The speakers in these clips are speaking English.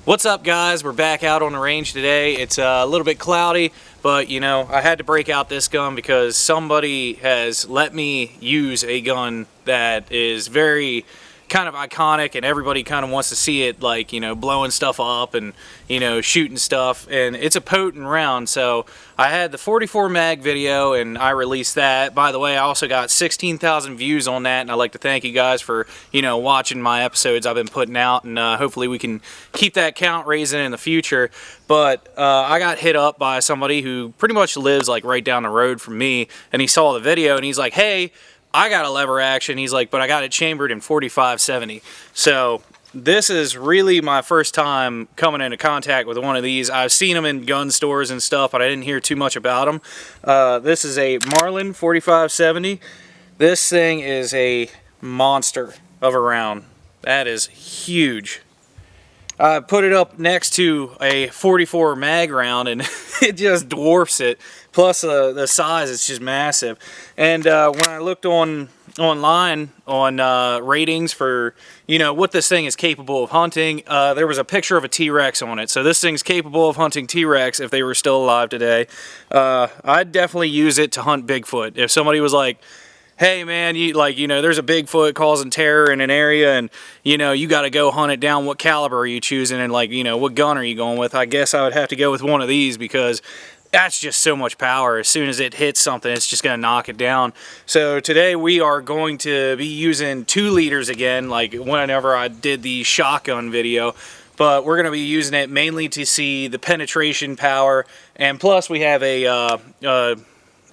What's up, guys? We're back out on the range today. It's a little bit cloudy, but you know, I had to break out this gun because somebody has let me use a gun that is very kind of iconic and everybody kind of wants to see it, like, you know, blowing stuff up and, you know, shooting stuff, and it's a potent round. So I had the 44 mag video and I released that. By the way, I also got 16,000 views on that, and I'd like to thank you guys for, you know, watching my episodes I've been putting out, and hopefully we can keep that count raising in the future. But I got hit up by somebody who pretty much lives like right down the road from me, and he saw the video and he's like, hey, I got a lever action. He's like, but I got it chambered in 45-70. So this is really my first time coming into contact with one of these. I've seen them in gun stores and stuff, but I didn't hear too much about them. This is a Marlin 45-70. This thing is a monster of a round. That is huge. I put it up next to a 44 mag round and it just dwarfs it. Plus the size is just massive. And when I looked online on ratings for, you know, what this thing is capable of hunting, there was a picture of a T-Rex on it. So this thing's capable of hunting T-Rex if they were still alive today. I'd definitely use it to hunt Bigfoot. If somebody was like, hey man, you know, there's a Bigfoot causing terror in an area and, you know, you got to go hunt it down, what caliber are you choosing, and, like, you know, what gun are you going with? I guess I would have to go with one of these because that's just so much power. As soon as it hits something, it's just going to knock it down. So today we are going to be using 2 liters again, like whenever I did the shotgun video. But we're going to be using it mainly to see the penetration power, and plus we have a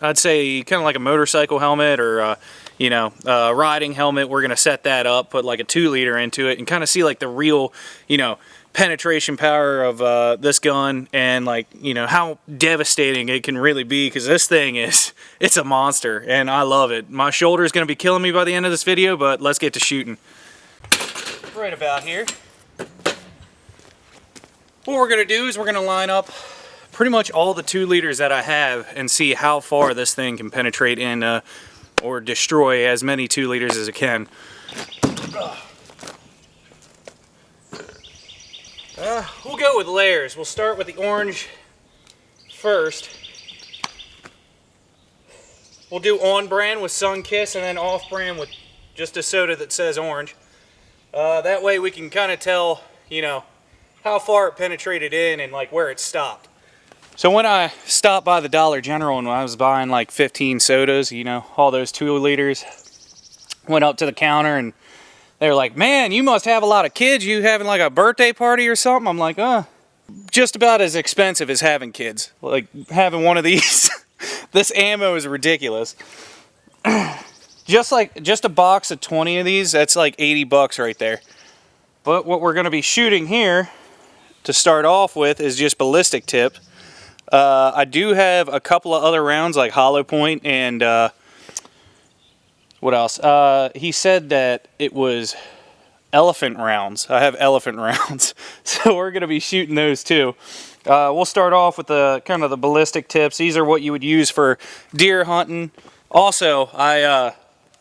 I'd say kind of like a motorcycle helmet or, you know, riding helmet. We're going to set that up, put like a 2 liter into it, and kind of see like the real, you know, penetration power of this gun, and, like, you know, how devastating it can really be, because this thing it's a monster and I love it. My shoulder is going to be killing me by the end of this video, but let's get to shooting. Right about here. What we're going to do is we're going to line up pretty much all the 2 liters that I have and see how far this thing can penetrate in or destroy as many 2 liters as it can. We'll go with layers. We'll start with the orange first. We'll do on brand with Sunkiss and then off brand with just a soda that says orange. That way we can kind of tell, you know, how far it penetrated in and like where it stopped. So when I stopped by the Dollar General and I was buying like 15 sodas, you know, all those 2 liters, went up to the counter and they were like, man, you must have a lot of kids. You having like a birthday party or something? I'm like, just about as expensive as having kids. Like having one of these. This ammo is ridiculous. Just a box of 20 of these, that's like 80 bucks right there. But what we're going to be shooting here to start off with is just ballistic tip. I do have a couple of other rounds like hollow point and what else? He said that it was elephant rounds. I have elephant rounds, so we're going to be shooting those too. We'll start off with the kind of the ballistic tips. These are what you would use for deer hunting. Also,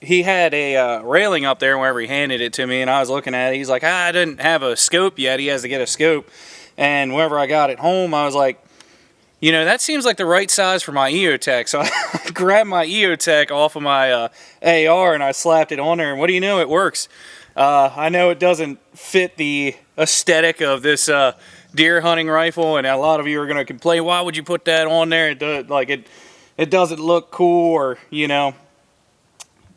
he had a railing up there whenever he handed it to me, and I was looking at it. He's like, I didn't have a scope yet. He has to get a scope. And whenever I got it home, I was like, you know, that seems like the right size for my EOTech. So I grabbed my EOTech off of my AR and I slapped it on there. And what do you know? It works. I know it doesn't fit the aesthetic of this deer hunting rifle, and a lot of you are going to complain, why would you put that on there? It doesn't look cool, or, you know.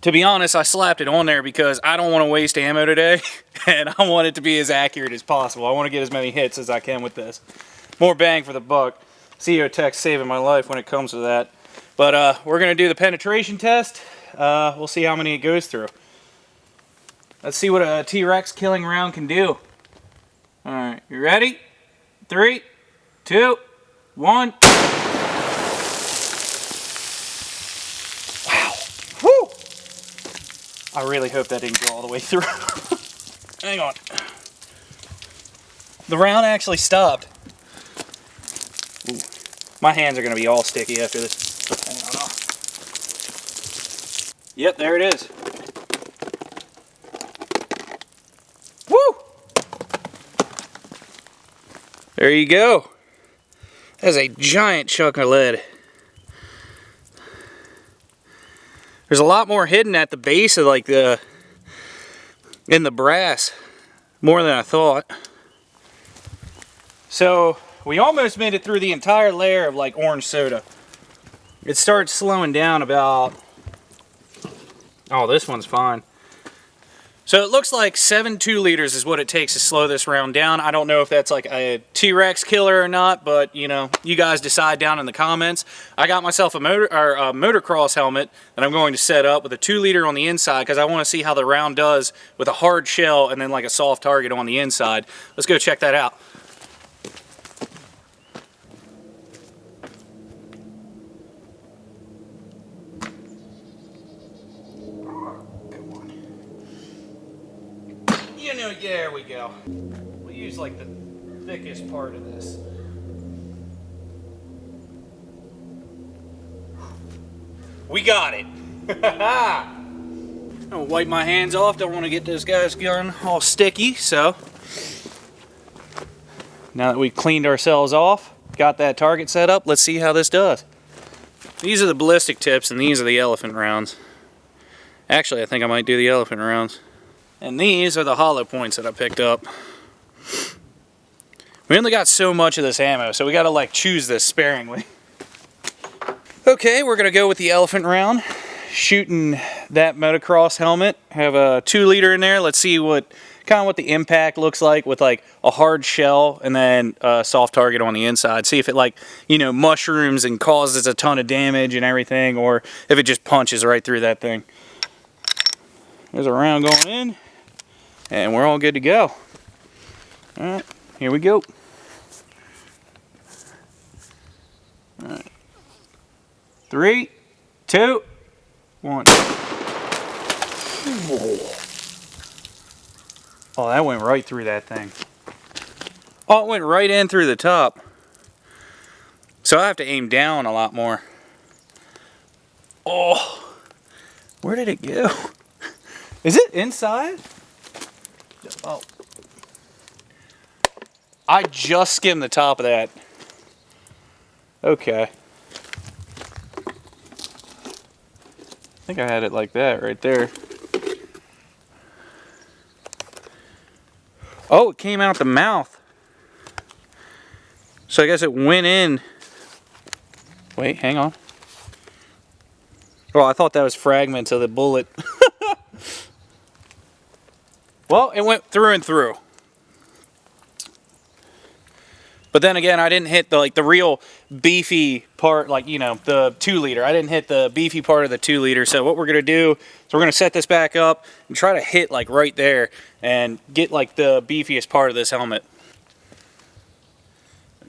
To be honest, I slapped it on there because I don't want to waste ammo today, and I want it to be as accurate as possible. I want to get as many hits as I can with this. More bang for the buck. EOTech's saving my life when it comes to that. But we're going to do the penetration test. We'll see how many it goes through. Let's see what a T-Rex killing round can do. Alright, you ready? 3, 2, 1. Wow. Woo! I really hope that didn't go all the way through. Hang on. The round actually stopped. Ooh. My hands are going to be all sticky after this. Hang on. Yep, there it is. Woo! There you go. That's a giant chunk of lead. There's a lot more hidden at the base of like in the brass, more than I thought. So we almost made it through the entire layer of like orange soda. It starts slowing down about, oh, this one's fine. So it looks like 7 2-liters is what it takes to slow this round down. I don't know if that's like a T-Rex killer or not, but you know, you guys decide down in the comments. I got myself a motocross helmet that I'm going to set up with a 2-liter on the inside because I want to see how the round does with a hard shell and then like a soft target on the inside. Let's go check that out. You know, there we go. We'll use like the thickest part of this. We got it. I'm gonna wipe my hands off. Don't want to get this guy's gun all sticky. So now that we've cleaned ourselves off, got that target set up, let's see how this does. These are the ballistic tips and these are the elephant rounds. Actually, I think I might do the elephant rounds. And these are the hollow points that I picked up. We only got so much of this ammo, so we gotta like choose this sparingly. Okay, we're gonna go with the elephant round. Shooting that motocross helmet. Have a 2-liter in there. Let's see what the impact looks like with like a hard shell and then a soft target on the inside. See if it like, you know, mushrooms and causes a ton of damage and everything, or if it just punches right through that thing. There's a round going in. And we're all good to go. Alright, here we go. Alright. 3, 2, 1. Oh, that went right through that thing. Oh, it went right in through the top. So I have to aim down a lot more. Oh, where did it go? Is it inside? Oh. I just skimmed the top of that. Okay. I think I had it like that right there. Oh, it came out the mouth. So I guess it went in. Wait, hang on. Oh, I thought that was fragments of the bullet. Well, it went through and through. But then again, I didn't hit the real beefy part, like, you know, the 2-liter. I didn't hit the beefy part of the 2-liter. So what we're going to do is we're going to set this back up and try to hit like right there and get like the beefiest part of this helmet.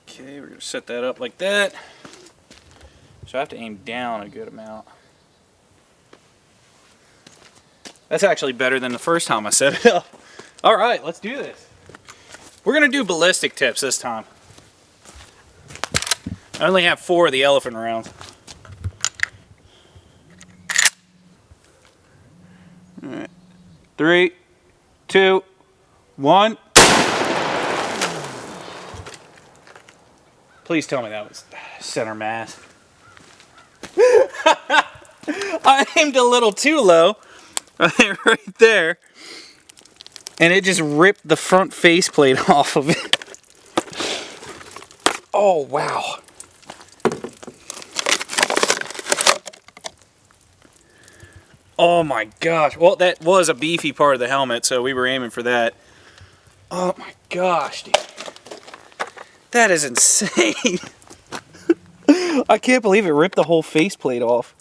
Okay, we're going to set that up like that. So I have to aim down a good amount. That's actually better than the first time I set it up. All right, let's do this. We're going to do ballistic tips this time. I only have 4 of the elephant rounds. All right. 3, 2, 1. Please tell me that was center mass. I aimed a little too low. Right there. And it just ripped the front faceplate off of it. Oh, wow. Oh my gosh. Well, that was a beefy part of the helmet, so we were aiming for that. Oh my gosh, dude. That is insane. I can't believe it ripped the whole faceplate off.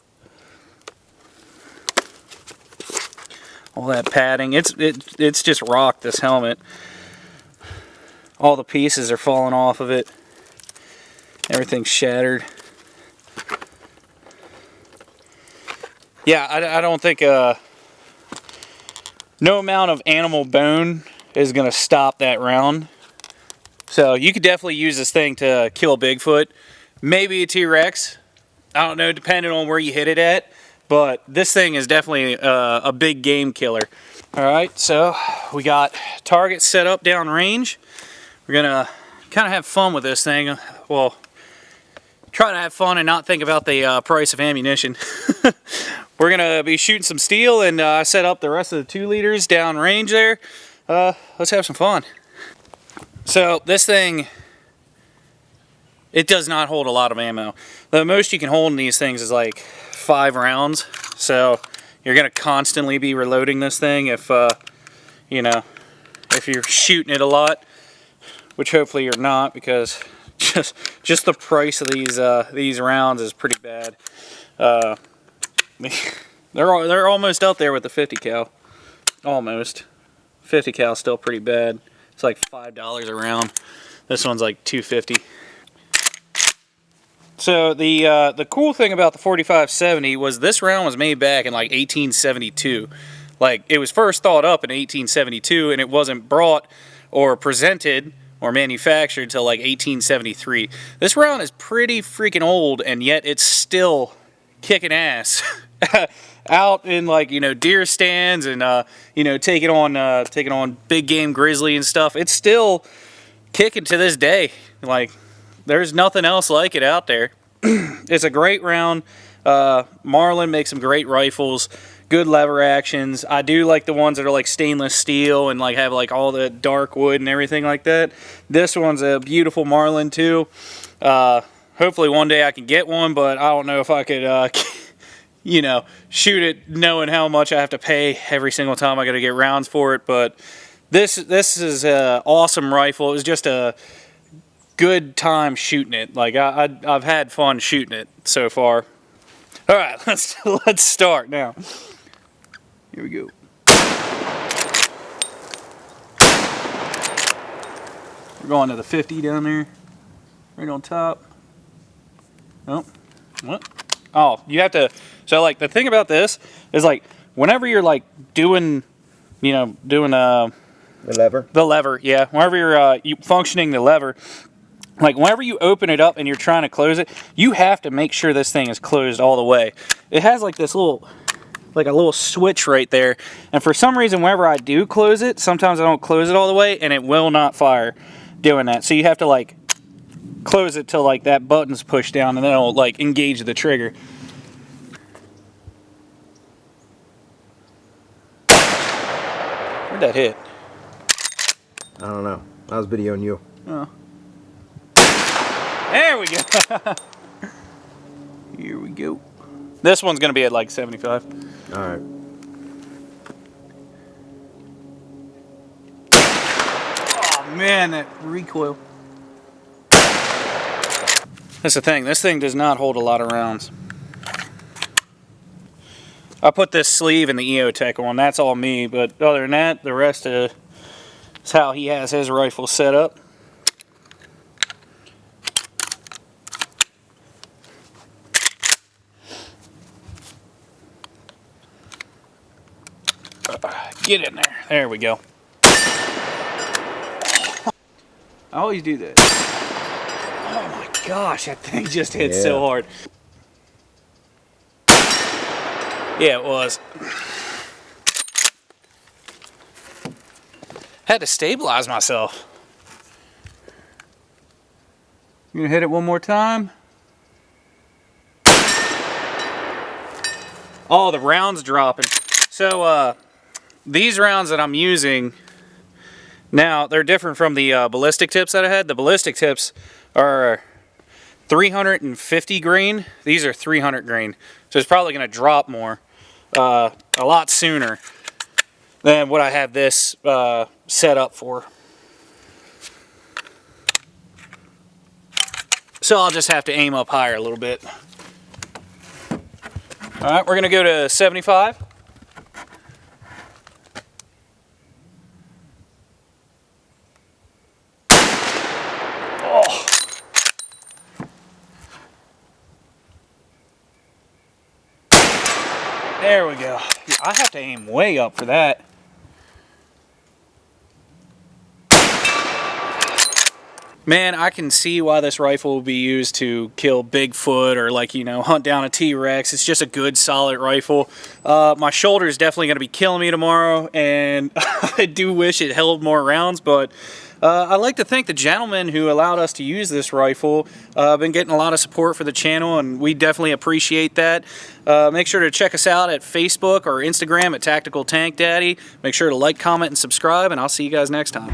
All that padding, it's just rocked this helmet. All the pieces are falling off of it. Everything's shattered. Yeah, I don't think no amount of animal bone is gonna stop that round. So you could definitely use this thing to kill Bigfoot, maybe a T-Rex. I don't know, depending on where you hit it at. But this thing is definitely a big game killer. All right, so we got targets set up down range. We're gonna kind of have fun with this thing. Well, try to have fun and not think about the price of ammunition. We're gonna be shooting some steel, and I set up the rest of the 2 liters down range there. Let's have some fun. So this thing, it does not hold a lot of ammo. The most you can hold in these things is like 5 rounds. So you're gonna constantly be reloading this thing if you know, if you're shooting it a lot, which hopefully you're not, because just the price of these rounds is pretty bad. They're almost up there with the 50 cal. Almost. 50 cal still pretty bad. It's like $5 a round. This one's like $2.50. So the cool thing about the 4570 was this round was made back in like 1872. Like, it was first thought up in 1872, and it wasn't brought or presented or manufactured until like 1873. This round is pretty freaking old, and yet it's still kicking ass out in, like, you know, deer stands and you know, taking on big game grizzly and stuff. It's still kicking to this day. Like, there's nothing else like it out there. It's a great round. Marlin makes some great rifles, good lever actions. I do like the ones that are like stainless steel and like have like all the dark wood and everything like that. This one's a beautiful Marlin too. Hopefully one day I can get one, but I don't know if I could you know, shoot it knowing how much I have to pay every single time I got to get rounds for it. But this is an awesome rifle. It was just a good time shooting it. Like, I've had fun shooting it so far. All right, let's start now. Here we go. We're going to the 50 down there, right on top. Oh, what? Oh, you have to. So, like, the thing about this is, like, whenever you're like doing, you know, the lever, yeah. Whenever you're functioning the lever. Like, whenever you open it up and you're trying to close it, you have to make sure this thing is closed all the way. It has like this little, like a little switch right there. And for some reason, whenever I do close it, sometimes I don't close it all the way and it will not fire doing that. So you have to like close it till like that button's pushed down, and then it'll like engage the trigger. Where'd that hit? I don't know. I was videoing you. Oh. There we go. Here we go. This one's going to be at like 75. All right. Oh, man, that recoil. That's the thing. This thing does not hold a lot of rounds. I put this sleeve in the EOTech one. That's all me. But other than that, the rest is how he has his rifle set up. Get in there. There we go. I always do that. Oh my gosh, that thing just hit so hard. Yeah, it was. Had to stabilize myself. You gonna hit it one more time? Oh, the round's dropping. So, these rounds that I'm using now, they're different from the ballistic tips that I had. The ballistic tips are 350 grain. These are 300 grain. So it's probably going to drop more, a lot sooner than what I have this set up for. So I'll just have to aim up higher a little bit. All right, we're going to go to 75. There we go. I have to aim way up for that. Man, I can see why this rifle will be used to kill Bigfoot or, like, you know, hunt down a T-Rex. It's just a good, solid rifle. My shoulder is definitely going to be killing me tomorrow, and I do wish it held more rounds, but I'd like to thank the gentleman who allowed us to use this rifle. Been getting a lot of support for the channel, and we definitely appreciate that. Make sure to check us out at Facebook or Instagram at Tactical Tank Daddy. Make sure to like, comment, and subscribe, and I'll see you guys next time.